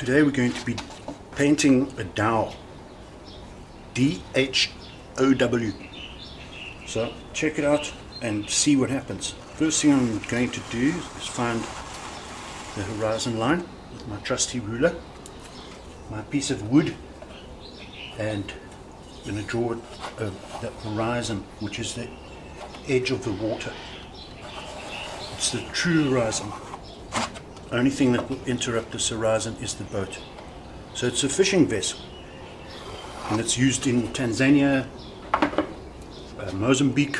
Today we're going to be painting a dhow, D-H-O-W. So check it out and see what happens. First thing I'm going to do is find the horizon line with my trusty ruler, my piece of wood, and I'm going to draw the horizon, which is the edge of the water. It's the true horizon. The only thing that will interrupt this horizon is the boat. So it's a fishing vessel, and it's used in Tanzania, Mozambique,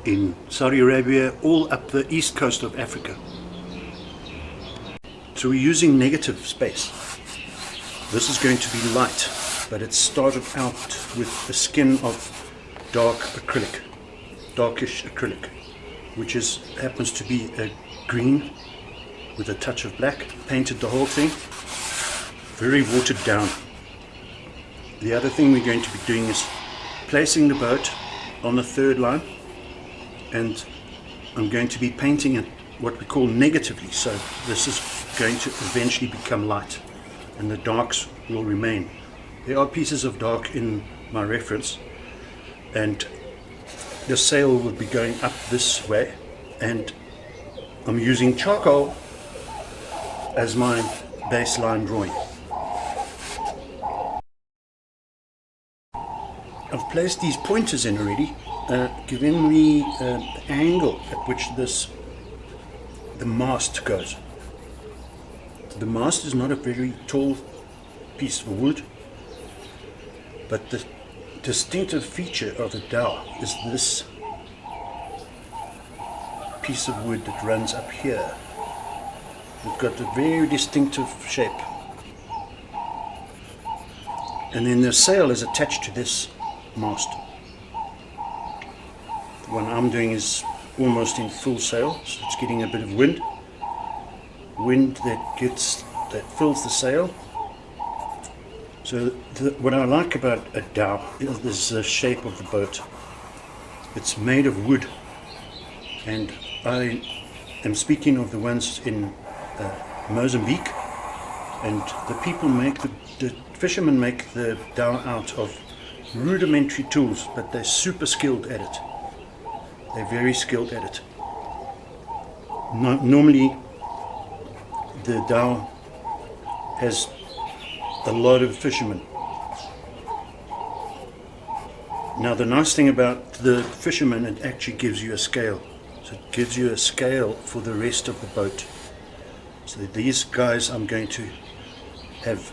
in Saudi Arabia, all up the east coast of Africa. So we're using negative space. This is going to be light, but it started out with a skin of darkish acrylic, which happens to be a green with a touch of black. Painted the whole thing, very watered down. The other thing we're going to be doing is placing the boat on the third line, and I'm going to be painting it what we call negatively, so this is going to eventually become light and the darks will remain. There are pieces of dark in my reference, and the sail will be going up this way, and I'm using charcoal as my baseline drawing. I've placed these pointers in already, giving me the angle at which the mast goes. The mast is not a very tall piece of wood, but the distinctive feature of the dhow is this piece of wood that runs up here. It's got a very distinctive shape, and then the sail is attached to this mast. The one I'm doing is almost in full sail, so it's getting a bit of wind that fills the sail. So what I like about a dhow is the shape of the boat. It's made of wood, and I am speaking of the ones in Mozambique, and the people the fishermen make the dhow out of rudimentary tools, but they're super skilled at it. They're very skilled at it. Normally the dhow has a lot of fishermen. Now the nice thing about the fishermen, it actually gives you a scale. So it gives you a scale for the rest of the boat. So these guys I'm going to have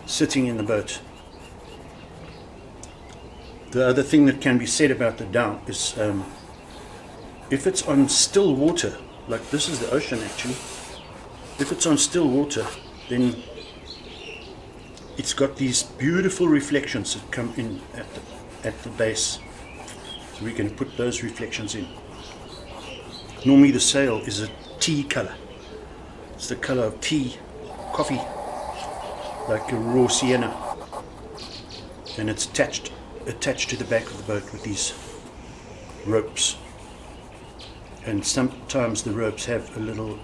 sitting in the boat. The other thing that can be said about the dhow is if it's on still water, like this is the ocean actually, if it's on still water, then it's got these beautiful reflections that come in at the base. So we can put those reflections in. Normally the sail is a tea color. It's the color of tea, coffee, like a raw sienna, and it's attached to the back of the boat with these ropes, and sometimes the ropes have a little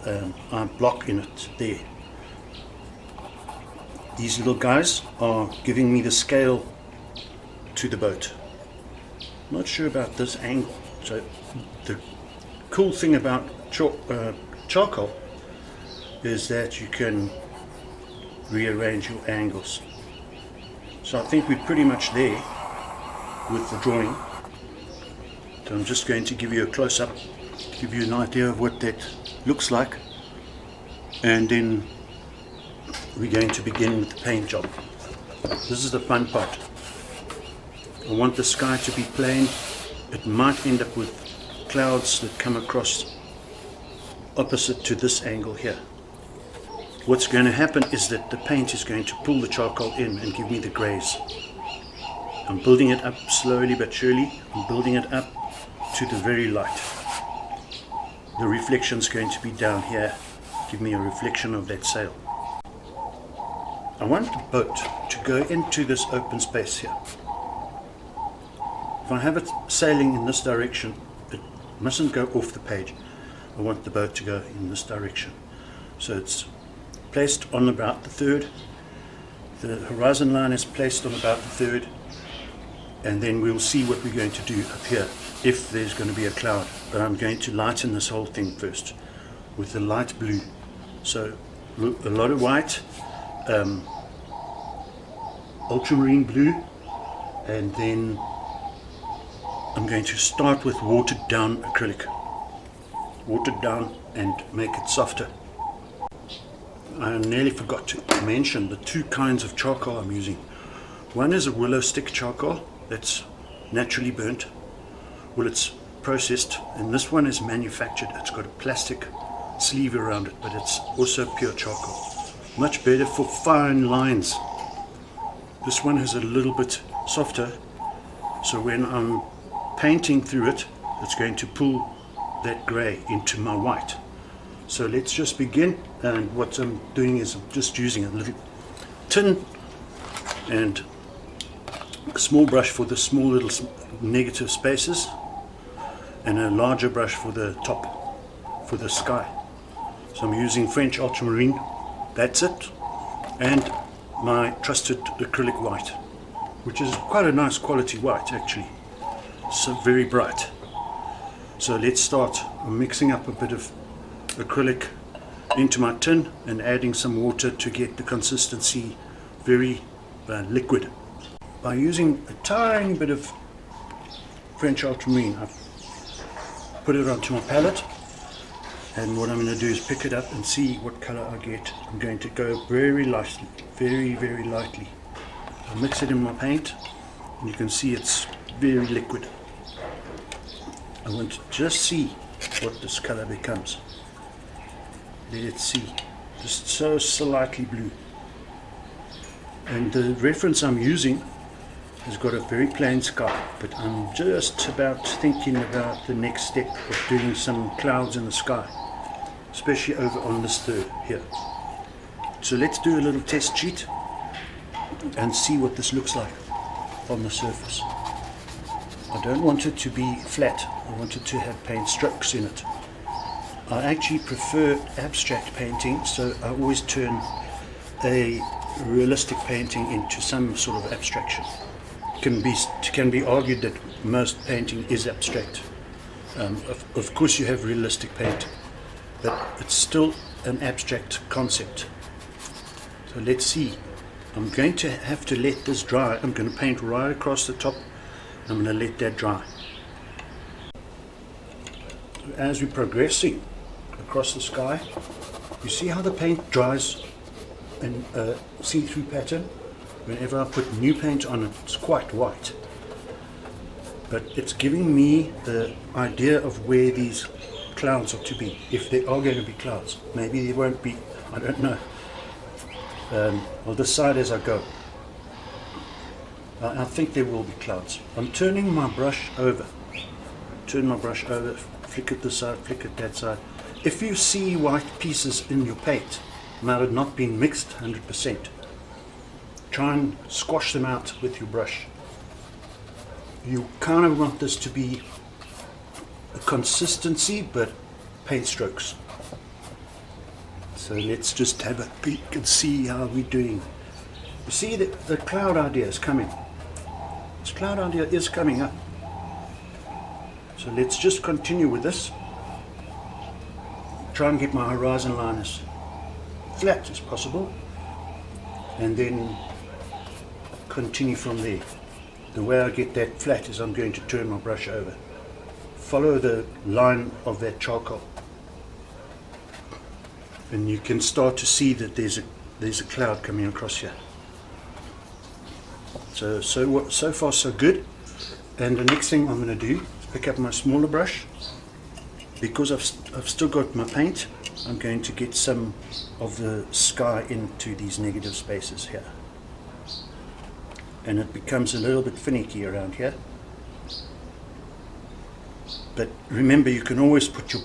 iron block in it there. These little guys are giving me the scale to the boat. Not sure about this angle. So the cool thing about charcoal is that you can rearrange your angles. So I think we're pretty much there with the drawing. So I'm just going to give you a close-up, give you an idea of what that looks like, and then we're going to begin with the paint job. This is the fun part. I want the sky to be plain. It might end up with clouds that come across opposite to this angle here. What's going to happen is that the paint is going to pull the charcoal in and give me the greys. I'm building it up slowly but surely. I'm building it up to the very light. The reflection is going to be down here, give me a reflection of that sail. I want the boat to go into this open space here. If I have it sailing in this direction, it mustn't go off the page. I want the boat to go in this direction. So it's placed on about the third. The horizon line is placed on about the third, and then we'll see what we're going to do up here if there's going to be a cloud. But I'm going to lighten this whole thing first with the light blue. So a lot of white, ultramarine blue, and then I'm going to start with watered down acrylic. Watered down and make it softer. I nearly forgot to mention the two kinds of charcoal I'm using. One is a willow stick charcoal that's naturally burnt. Well, it's processed, and this one is manufactured. It's got a plastic sleeve around it, but it's also pure charcoal. Much better for fine lines. This one is a little bit softer, so when I'm painting through it, it's going to pull that grey into my white. So let's just begin, and what I'm doing is I'm just using a little tin and a small brush for the small little negative spaces, and a larger brush for the top, for the sky. So I'm using French ultramarine, that's it, and my trusted acrylic white, which is quite a nice quality white actually, so very bright. So let's start. I'm mixing up a bit of acrylic into my tin and adding some water to get the consistency very liquid. By using a tiny bit of French ultramarine, I've put it onto my palette, and what I'm going to do is pick it up and see what color I get. I'm going to go very lightly, very lightly. I'll mix it in my paint, and you can see it's very liquid. I want to just see what this color becomes. Let's see, just so slightly blue. And the reference I'm using has got a very plain sky, but I'm just about thinking about the next step of doing some clouds in the sky, especially over on this third here. So let's do a little test sheet and see what this looks like on the surface. I don't want it to be flat, I want it to have paint strokes in it. I actually prefer abstract painting, so I always turn a realistic painting into some sort of abstraction. It can be argued that most painting is abstract. Of course you have realistic painting, but it's still an abstract concept. So let's see. I'm going to have to let this dry. I'm going to paint right across the top. I'm going to let that dry. As we're progressing across the sky, you see how the paint dries in a see-through pattern. Whenever I put new paint on it, it's quite white. But it's giving me the idea of where these clouds are to be, if there are going to be clouds. Maybe there won't be, I don't know. I'll decide as I go. I think there will be clouds. I'm turning my brush over. Turn my brush over, flick it this side, flick it that side. If you see white pieces in your paint, might have not been mixed 100%, try and squash them out with your brush. You kind of want this to be a consistency, but paint strokes. So let's just have a peek and see how we're doing. You see that the cloud idea is coming. This cloud idea is coming up. So let's just continue with this. Try and get my horizon line as flat as possible, and then continue from there. The way I get that flat is I'm going to turn my brush over. Follow the line of that charcoal, and you can start to see that there's a cloud coming across here. So far so good. And the next thing I'm going to do is pick up my smaller brush. Because I've still got my paint, I'm going to get some of the sky into these negative spaces here. And it becomes a little bit finicky around here. But remember, you can always put your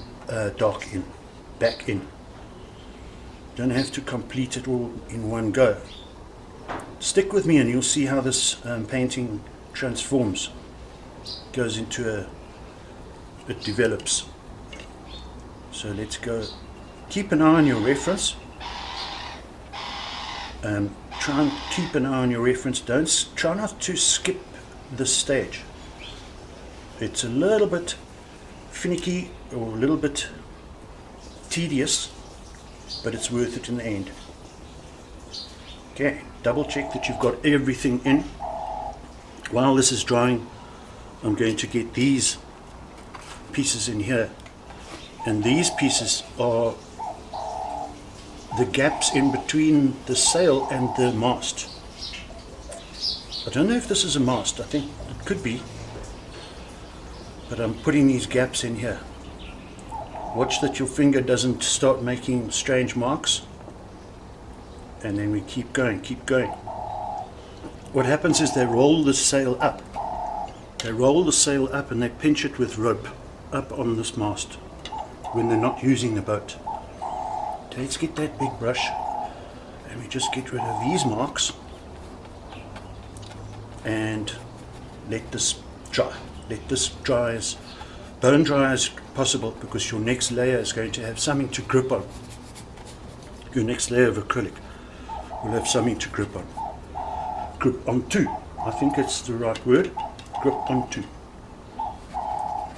dark back in. Don't have to complete it all in one go. Stick with me and you'll see how this painting transforms, goes into it develops. So let's go. Keep an eye on your reference. Try and keep an eye on your reference. Try not to skip this stage. It's a little bit finicky or a little bit tedious, but it's worth it in the end. Okay, double check that you've got everything in. While this is drying, I'm going to get these pieces in here, and these pieces are the gaps in between the sail and the mast. I don't know if this is a mast, I think it could be, but I'm putting these gaps in here. Watch that your finger doesn't start making strange marks, and then we keep going, keep going. What happens is they roll the sail up. They roll the sail up and they pinch it with rope up on this mast when they're not using the boat. Okay, let's get that big brush and we just get rid of these marks and let this dry. Let this dry as bone dry as possible, because your next layer is going to have something to grip on. Your next layer of acrylic will have something to grip on. Grip onto, I think it's the right word. Grip onto.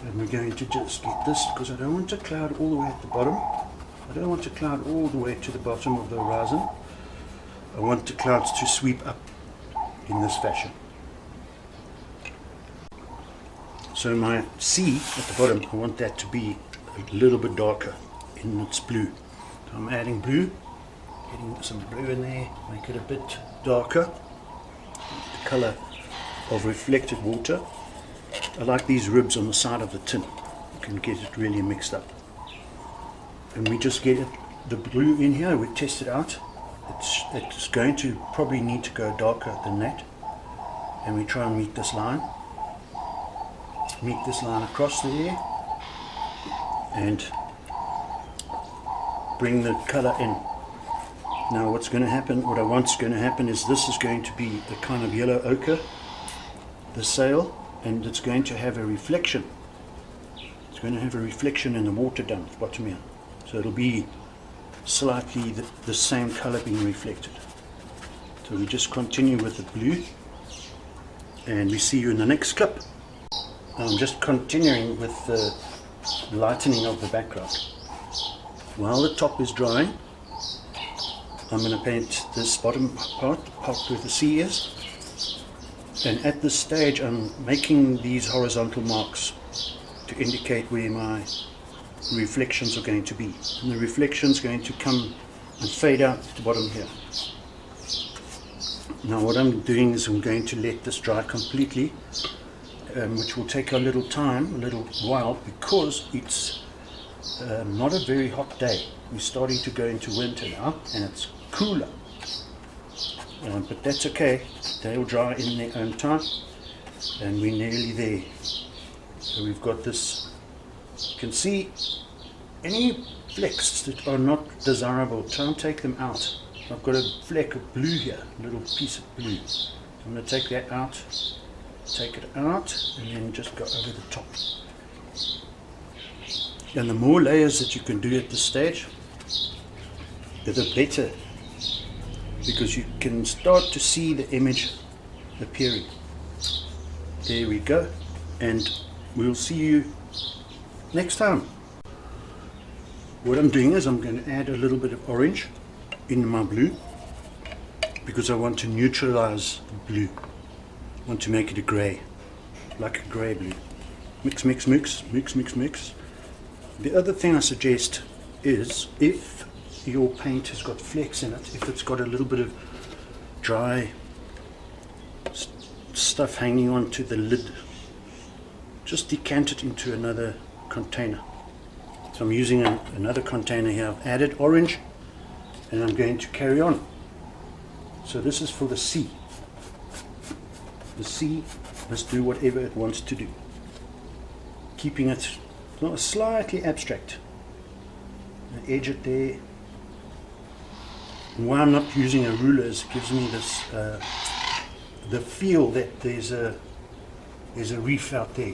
And we're going to just get this, because I don't want to cloud all the way at the bottom. I don't want to cloud all the way to the bottom of the horizon. I want the clouds to sweep up in this fashion. So my sea at the bottom, I want that to be a little bit darker in its blue. So I'm adding blue, getting some blue in there, make it a bit darker. The color of reflected water. I like these ribs on the side of the tin. You can get it really mixed up. And we just get it, the blue in here, we test it out. It's going to probably need to go darker than that. And we try and meet this line. Meet this line across there. And bring the color in. Now what's going to happen, what I want's going to happen is this is going to be a kind of yellow ochre, the sail, and it's going to have a reflection. It's going to have a reflection in the water down at the bottom here. So it'll be slightly the same color being reflected. So we just continue with the blue, and we see you in the next clip. I'm just continuing with the lightening of the background. While the top is drying, I'm going to paint this bottom part where the sea is. And at this stage I'm making these horizontal marks to indicate where my reflections are going to be. And the reflections are going to come and fade out at the bottom here. Now what I'm doing is I'm going to let this dry completely, which will take a little time, a little while, because it's not a very hot day. We're starting to go into winter now, and it's cooler. But that's okay, they'll dry in their own time, and we're nearly there. So we've got this, you can see any flecks that are not desirable, try and take them out. I've got a fleck of blue here, a little piece of blue. I'm going to take that out, take it out, and then just go over the top. And the more layers that you can do at this stage, the better, because you can start to see the image appearing. There we go, and we'll see you next time. What I'm doing is I'm going to add a little bit of orange in my blue, because I want to neutralize the blue. I want to make it a grey, like a grey blue. Mix, mix, mix, mix, mix, mix. The other thing I suggest is, if your paint has got flecks in it, if it's got a little bit of dry stuff hanging on to the lid, just decant it into another container. So I'm using another container here. I've added orange, and I'm going to carry on. So this is for the sea. The sea must do whatever it wants to do, keeping it slightly abstract. I edge it there. And why I'm not using a ruler is it gives me this the feel that there's a reef out there,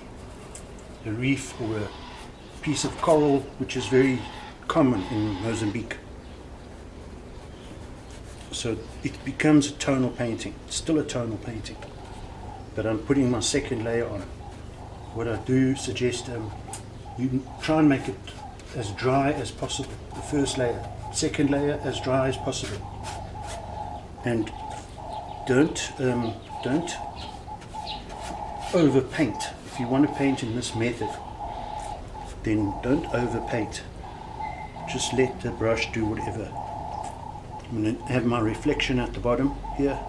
a reef or a piece of coral, which is very common in Mozambique. so it becomes a tonal painting. It's still a tonal painting, but I'm putting my second layer on. What I do suggest, you try and make it as dry as possible. The first layer, second layer as dry as possible, and don't over paint. If you want to paint in this method, then don't over paint. Just let the brush do whatever. I'm going to have my reflection at the bottom here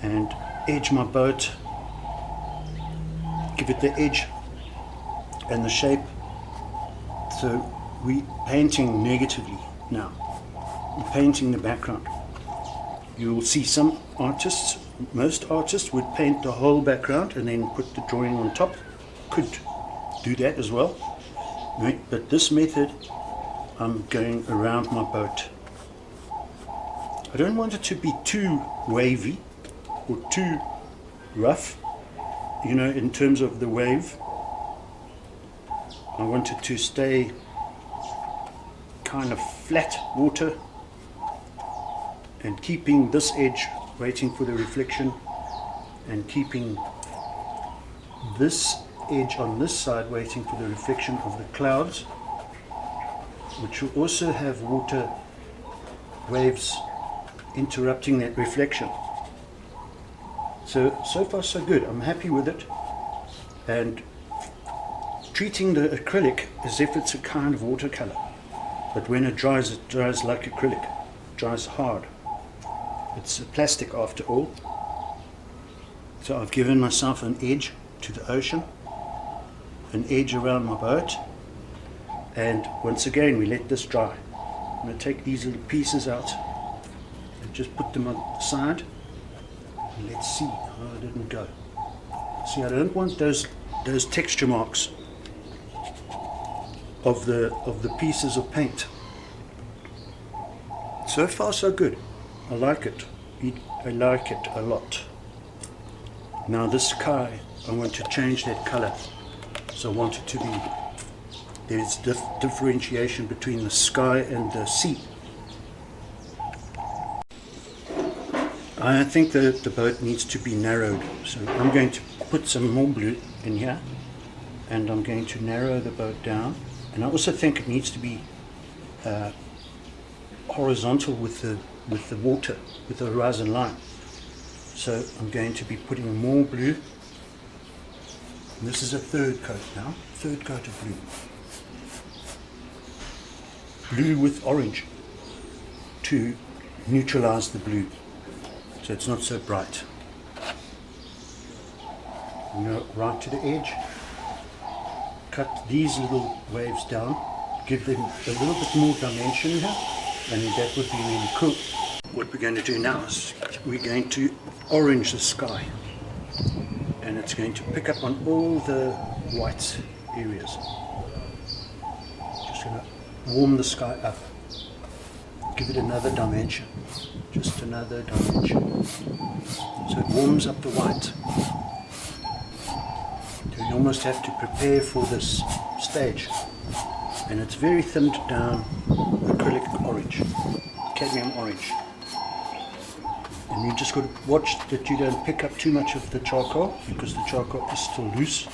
and edge my boat, give it the edge and the shape. So we're painting negatively now. We're painting the background. You will see some artists, most artists would paint the whole background and then put the drawing on top. Could do that as well, right? But this method, I'm going around my boat. I don't want it to be too wavy or too rough, you know, in terms of the wave. I want it to stay kind of flat water and keeping this edge waiting for the reflection and keeping this edge on this side waiting for the reflection of the clouds, which will also have water waves interrupting that reflection. So far so good. I'm happy with it, and treating the acrylic as if it's a kind of watercolor, but when it dries like acrylic. It dries hard. It's a plastic after all. So I've given myself an edge to the ocean, an edge around my boat, and once again we let this dry. I'm going to take these little pieces out and just put them on the side. And let's see. Oh, it didn't go. See, I don't want those texture marks of the pieces of paint. So far so good. I like it. I like it a lot. Now this sky, I want to change that color. So I want it to be, there's differentiation between the sky and the sea. I think the boat needs to be narrowed, so I'm going to put some more blue in here, and I'm going to narrow the boat down. And I also think it needs to be horizontal with the water, with the horizon line. So I'm going to be putting more blue. And this is a third coat now, third coat of blue. Blue with orange to neutralize the blue, so it's not so bright. Go right to the edge, cut these little waves down, give them a little bit more dimension here, and that would be really cool. What we're going to do now is we're going to orange the sky, and it's going to pick up on all the white areas. Just going to warm the sky up, give it another dimension, just another dimension, so it warms up the white. So you almost have to prepare for this stage, and it's very thinned down acrylic orange, cadmium orange, and you just got to watch that you don't pick up too much of the charcoal, because the charcoal is still loose.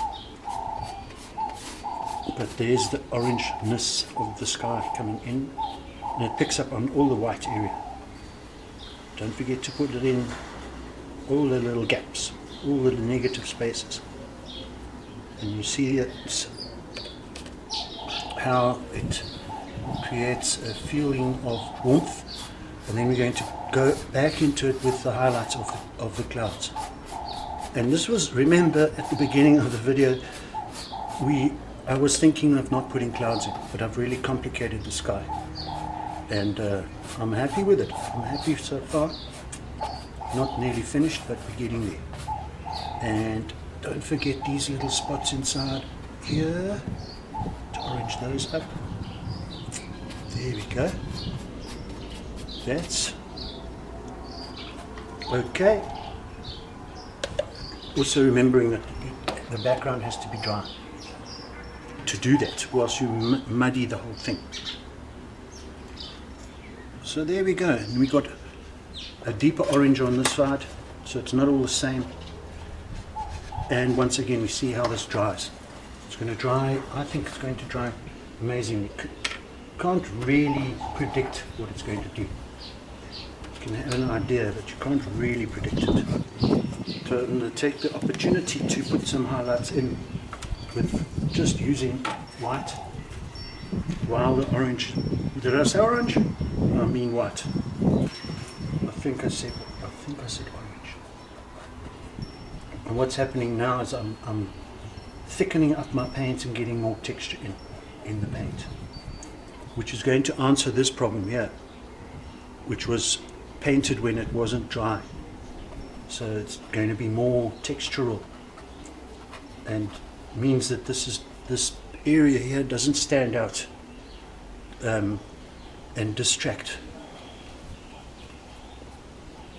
But there's the orangeness of the sky coming in, and it picks up on all the white area. Don't forget to put it in all the little gaps, all the negative spaces. And you see how it creates a feeling of warmth. And then we're going to go back into it with the highlights of the clouds. And this was, remember at the beginning of the video, I was thinking of not putting clouds in, but I've really complicated the sky. And I'm happy with it. I'm happy so far. Not nearly finished, but we're getting there. And don't forget these little spots inside here, to orange those up. There we go. That's okay. Also remembering that the background has to be dry to do that, whilst you muddy the whole thing. So there we go, and we got a deeper orange on this side, so it's not all the same. And once again, we see how this dries. It's going to dry, I think it's going to dry amazingly. Can't really predict what it's going to do. You can have an idea, but you can't really predict it. So I'm going to take the opportunity to put some highlights in with just using white, while the orange, did I say orange? I mean white. I think I said orange. And what's happening now is I'm thickening up my paint and getting more texture in the paint, which is going to answer this problem here, which was painted when it wasn't dry. So it's going to be more textural, and means that this area here doesn't stand out and distract.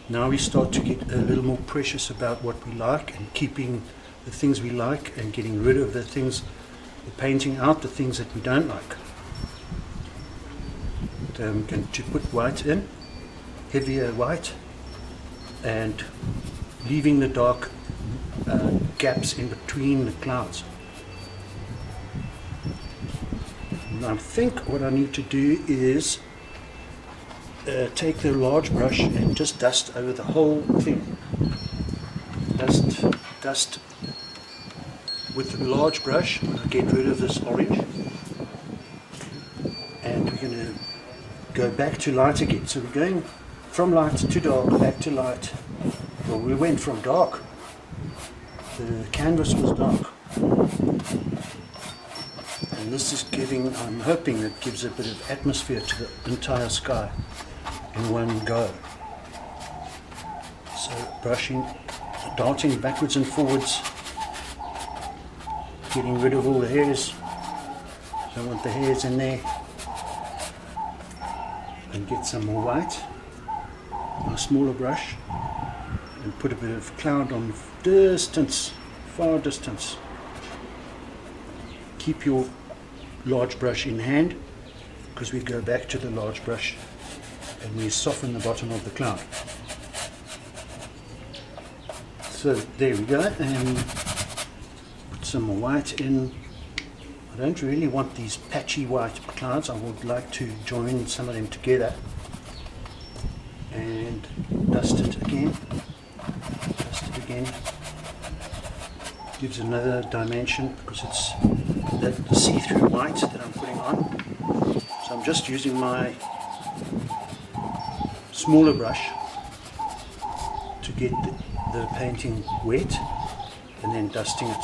Now we start to get a little more precious about what we like and keeping the things we like and getting rid of the things, painting out the things that we don't like. I'm going to put white in, heavier white, and leaving the dark gaps in between the clouds. And I think what I need to do is take the large brush and just dust over the whole thing. Dust with the large brush, get rid of this orange, and we're going to go back to light again. So we're going from light to dark, back to light. Well, we went from dark, the canvas was dark, and this is giving, I'm hoping it gives a bit of atmosphere to the entire sky in one go. So brushing, darting backwards and forwards, getting rid of all the hairs. Don't want the hairs in there. And get some more white, a smaller brush, and put a bit of cloud on distance, far distance. Keep your large brush in hand, because we go back to the large brush and we soften the bottom of the cloud. So there we go, and put some more white in. I don't really want these patchy white clouds. I would like to join some of them together and dust it again. Gives another dimension because it's that see-through white that I'm putting on. So I'm just using my smaller brush to get the painting wet and then dusting it.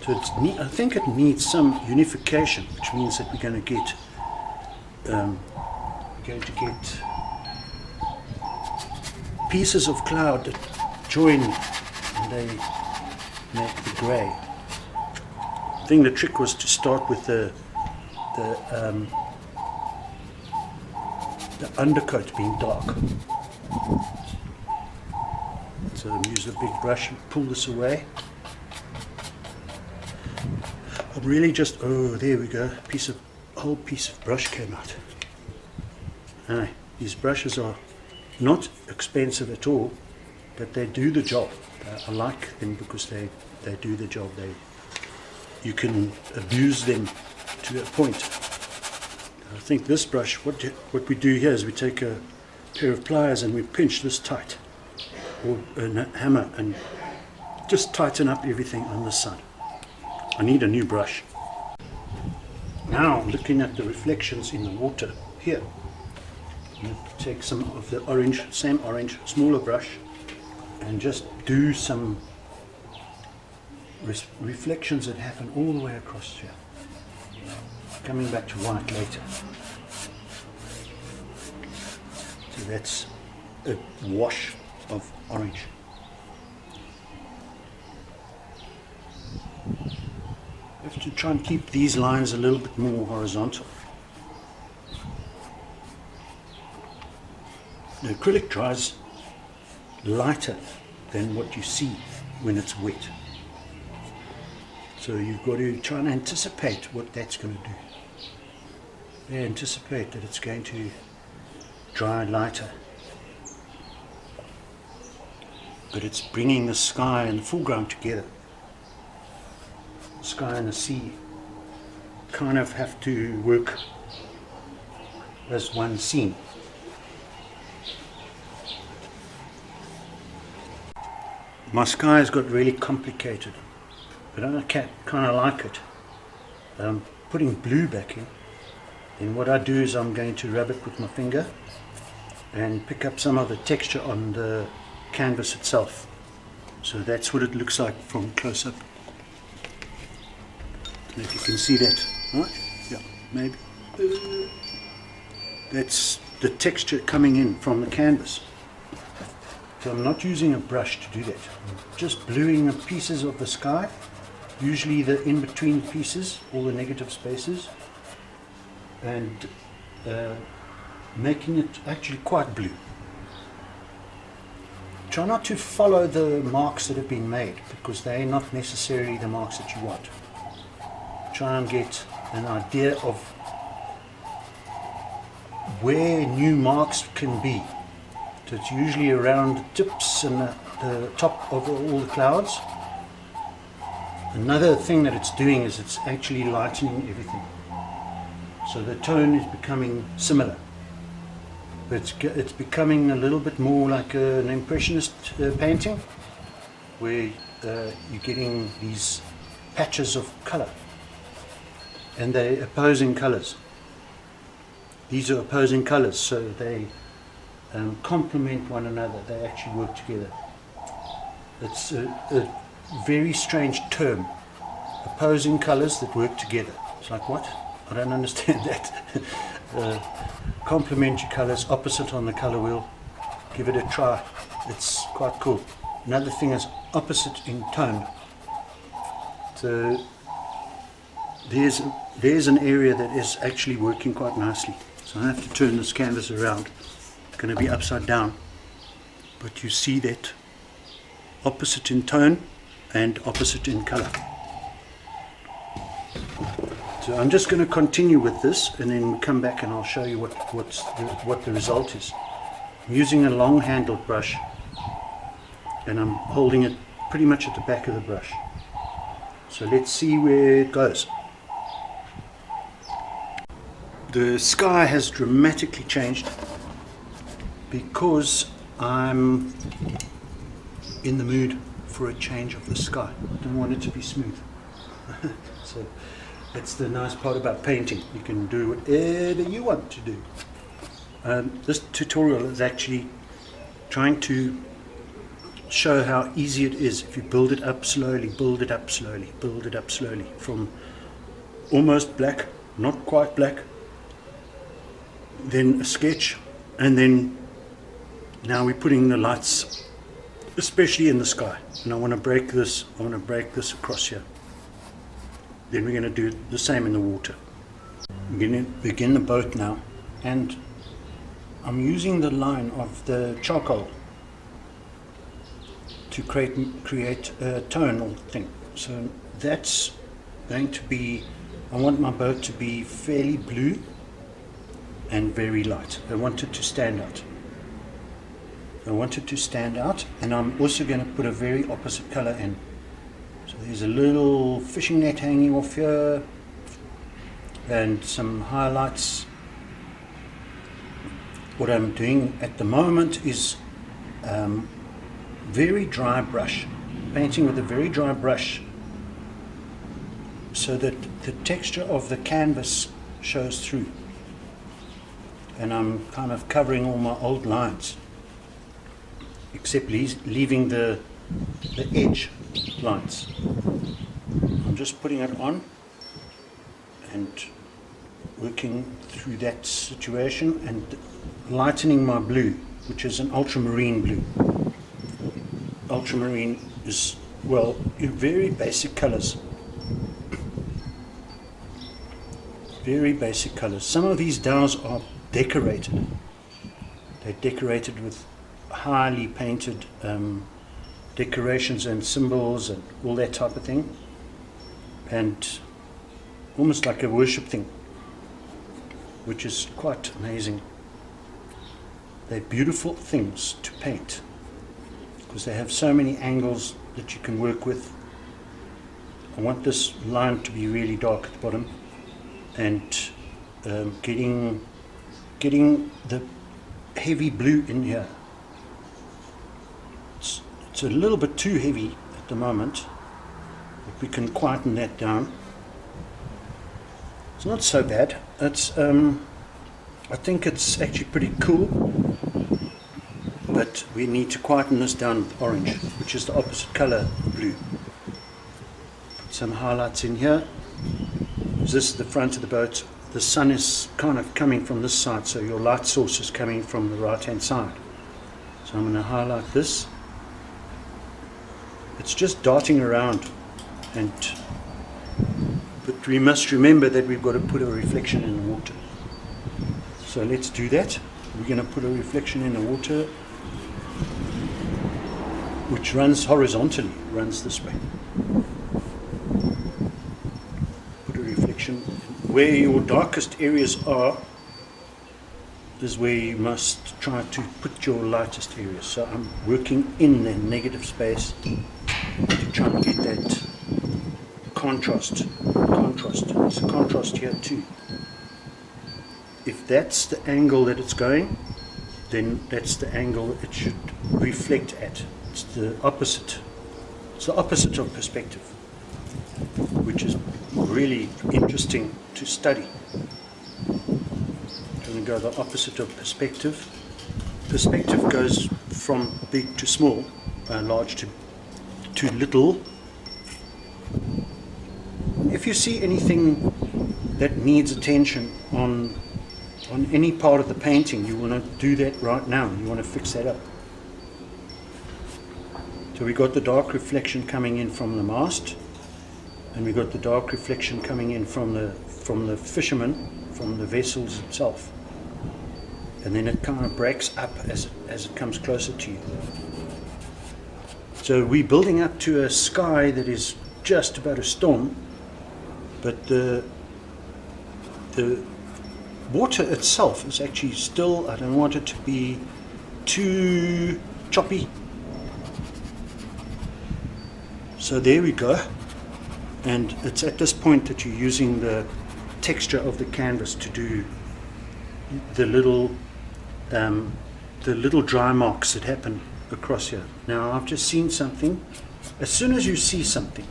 So I think it needs some unification, which means that we're going to get pieces of cloud that join and they make the grey. I think the trick was to start with the undercoat being dark. So use the big brush and pull this away. I'm really just, oh, there we go, a whole piece of brush came out. These brushes are not expensive at all, but they do the job. I like them because they do the job. You can abuse them to a point. I think this brush, what we do here is we take a pair of pliers and we pinch this tight, or a hammer, and just tighten up everything on this side. I need a new brush. Now looking at the reflections in the water here, I'm going to take some of the orange, same orange, smaller brush, and just do some reflections that happen all the way across here. Coming back to white later. So that's a wash of orange. I have to try and keep these lines a little bit more horizontal. The acrylic dries lighter than what you see when it's wet. So you've got to try and anticipate what that's going to do. They anticipate that it's going to dry lighter, but it's bringing the sky and the foreground together. The sky and the sea kind of have to work as one scene. My sky has got really complicated, but I kind of like it. Putting blue back in, then what I do is I'm going to rub it with my finger and pick up some of the texture on the canvas itself. So that's what it looks like from close up. And if you can see that, right? Yeah, maybe. That's the texture coming in from the canvas. So I'm not using a brush to do that. I'm just bluing the pieces of the sky, usually the in-between pieces, all the negative spaces, and making it actually quite blue. Try not to follow the marks that have been made, because they're not necessarily the marks that you want. Try and get an idea of where new marks can be. So it's usually around the tips and the top of all the clouds. Another thing that it's doing is it's actually lightening everything. So the tone is becoming similar. But it's becoming a little bit more like an impressionist painting, where you're getting these patches of color. And they're opposing colors. These are opposing colors, so they complement one another. They actually work together. It's a very strange term. Opposing colors that work together. It's like, what? I don't understand that. Complementary colors, opposite on the color wheel. Give it a try. It's quite cool. Another thing is opposite in tone. So there's an area that is actually working quite nicely. So I have to turn this canvas around. It's going to be upside down. But you see that opposite in tone and opposite in color. So I'm just going to continue with this and then come back and I'll show you what the result is. I'm using a long handled brush and I'm holding it pretty much at the back of the brush. So let's see where it goes. The sky has dramatically changed because I'm in the mood for a change of the sky. I don't want it to be smooth. So that's the nice part about painting. You can do whatever you want to do. This tutorial is actually trying to show how easy it is if you build it up slowly, build it up slowly, build it up slowly, from almost black, not quite black, then a sketch, and then now we're putting the lights, especially in the sky. And I want to break this across here. Then we're going to do the same in the water. I'm going to begin the boat now, and I'm using the line of the charcoal to create a tonal thing. So that's going to be, I want my boat to be fairly blue and very light. I want it to stand out. And I'm also going to put a very opposite color in. So there's a little fishing net hanging off here and some highlights. What I'm doing at the moment is very dry brush, painting with a very dry brush so that the texture of the canvas shows through. And I'm kind of covering all my old lines, except leaving the edge lines. I'm just putting it on and working through that situation and lightening my blue, which is an ultramarine blue. Ultramarine is, well, in very basic colors. Very basic colors. Some of these dhows are decorated. They're decorated with highly painted decorations and symbols and all that type of thing, and almost like a worship thing. which is quite amazing. They're beautiful things to paint because they have so many angles that you can work with. I want this line to be really dark at the bottom, and getting the heavy blue in here. It's a little bit too heavy at the moment, but we can quieten that down. It's not so bad. It's I think it's actually pretty cool, but we need to quieten this down with orange, which is the opposite color of blue. Put some highlights in here. This is the front of the boat. The sun is kind of coming from this side, so your light source is coming from the right hand side. So I'm going to highlight this. It's just darting around, but we must remember that we've got to put a reflection in the water. So let's do that. We're going to put a reflection in the water which runs horizontally, runs this way. Put a reflection. Where your darkest areas are is where you must try to put your lightest areas. So I'm working in the negative space to try and get that contrast. There's a contrast here too. If that's the angle that it's going, then that's the angle it should reflect at. It's the opposite. It's the opposite of perspective, which is really interesting to study. When we go the opposite of perspective, perspective goes from big to small, large to little. If you see anything that needs attention on any part of the painting, you want to do that right now. You want to fix that up. So we got the dark reflection coming in from the mast, and we got the dark reflection coming in from the fisherman, from the vessels itself, and then it kind of breaks up as it comes closer to you. So we're building up to a sky that is just about a storm, but the water itself is actually still, I don't want it to be too choppy. So there we go. And it's at this point that you're using the texture of the canvas to do the little dry marks that happen across here. Now I've just seen something. As soon as you see something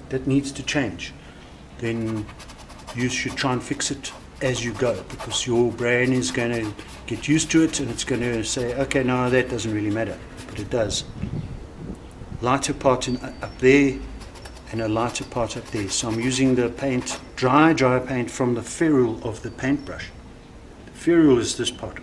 that needs to change, then you should try and fix it as you go, because your brain is going to get used to it and it's going to say, okay, no, that doesn't really matter, but it does. Lighter part up there and a lighter part up there. So I'm using the paint, dry paint from the ferrule of the paintbrush. The ferrule is this part.